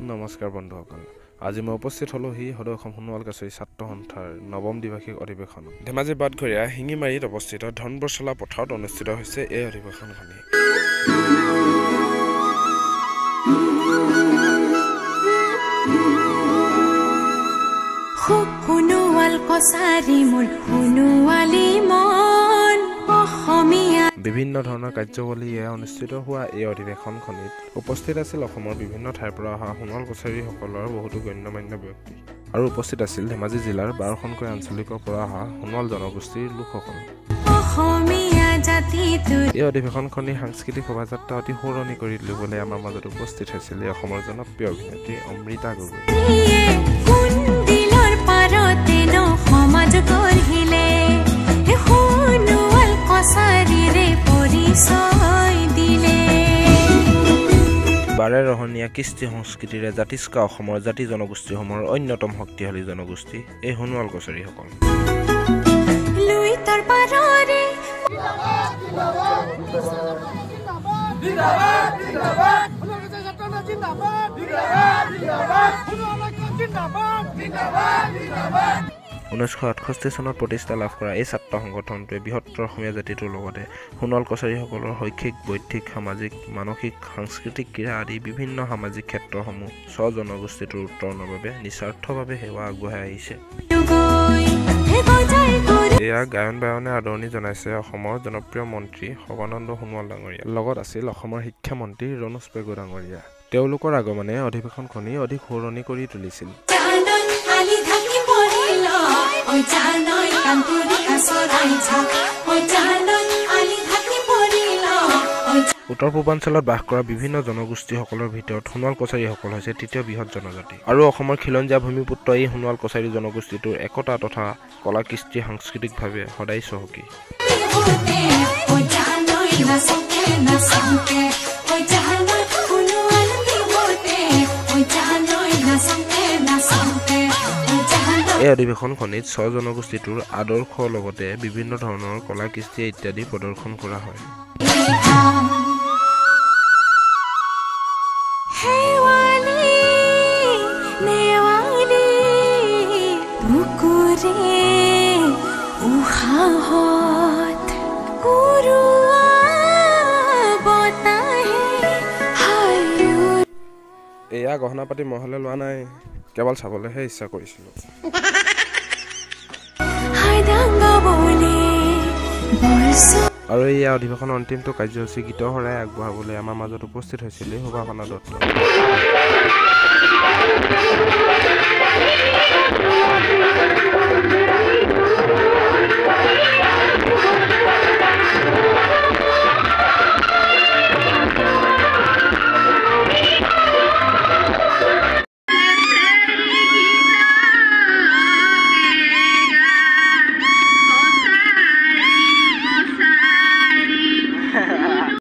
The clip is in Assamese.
নমস্কাৰ বন্ধুসকল, আজি মই উপস্থিত হলোহি সদৌ অসম সোণোৱাল কছাৰী ছাত্ৰ সন্থাৰ নৱম দ্বিবাৰ্ষিক অধিৱেশনত। ধেমাজি বাটঘৰীয়া শিঙিমাৰীত অৱস্থিত ধনবৰচলা পথাৰত অনুষ্ঠিত হৈছে এই অধিৱেশনখনি। সোণোৱাল কছাৰী মোৰ সোণোৱালী মন অসমীয়া বিভিন্ন ধৰণৰ কাৰ্যৱলীৰে অনুষ্ঠিত হোৱা এই অধিৱেশনখনিত উপস্থিত আছিল অসমৰ বিভিন্ন ঠাইৰ পৰা অহা সোণোৱাল কছাৰীসকলৰ বহুতো গণ্যমান্য ব্যক্তি আৰু উপস্থিত আছিল ধেমাজি জিলাৰ 12খনকৈ আঞ্চলিকৰ পৰা অহা সোণোৱাল জনগোষ্ঠীৰ লোকসকল। এই অধিৱেশনখনি সাংস্কৃতিক শোভাযাত্ৰা অতি সৌৰণি কৰি তুলিবলৈ আমাৰ মাজত উপস্থিত হৈছিল অসমৰ জনপ্ৰিয় অভিনেত্ৰী অমৃতা গগৈ। বাৰে ৰহণীয়া কৃষ্টি সংস্কৃতিৰে জাতিষ্কা অসমৰ জাতি জনগোষ্ঠীসমূহৰ অন্যতম শক্তিশালী জনগোষ্ঠী এই সোণোৱাল কছাৰীসকল। ঊনৈছশ 68 চনত প্ৰতিষ্ঠা লাভ কৰা এই ছাত্ৰ সংগঠনটোৱে বৃহত্তৰ অসমীয়া জাতিটোৰ লগতে সোণোৱাল কছাৰীসকলৰ শৈক্ষিক, বৌদ্ধিক, সামাজিক, মানসিক, সাংস্কৃতিক, ক্ৰীড়া আদি বিভিন্ন সামাজিক ক্ষেত্ৰসমূহ স্বজনগোষ্ঠীটোৰ উত্তৰণৰ বাবে নিস্বাৰ্থভাৱে সেৱা আগবঢ়াই আহিছে। এয়া গায়ন বায়নে আদৰণি জনাইছে অসমৰ জনপ্ৰিয় মন্ত্ৰী সৰ্বানন্দ সোণোৱাল ডাঙৰীয়া। লগত আছিল অসমৰ শিক্ষামন্ত্ৰী ৰণোজ পেগু ডাঙৰীয়া। তেওঁলোকৰ আগমনে অধিৱেশনখনি অধিক সৌৰণি কৰি তুলিছিল। উত্তৰ পূৰ্বাঞ্চলত বাস কৰা বিভিন্ন জনগোষ্ঠীসকলৰ ভিতৰত সোণোৱাল কছাৰীসকল হৈছে তৃতীয় বৃহৎ জনজাতি আৰু অসমৰ খিলঞ্জীয়া ভূমিপুত্ৰ এই সোণোৱাল কছাৰী জনগোষ্ঠীটোৰ একতা তথা কলা কৃষ্টি সাংস্কৃতিকভাৱে সদায় চহকী। এই অধিৱেশনখনিত স্বজনগোষ্ঠীটোৰ আদৰ্শৰ লগতে বিভিন্ন ধৰণৰ কলা কৃষ্টি ইত্যাদি প্ৰদৰ্শন কৰা হয়। এয়া গহনা পাতি মহলে লোৱা নাই, কেৱল চাবলৈহে ইচ্ছা কৰিছিলোঁ। আৰু এই অধিৱেশনৰ অন্তিমটো কাৰ্যসূচী গীতৰ শৰাই আগবঢ়াবলৈ আমাৰ মাজত উপস্থিত হৈছিল শোভাসনা দত্ত।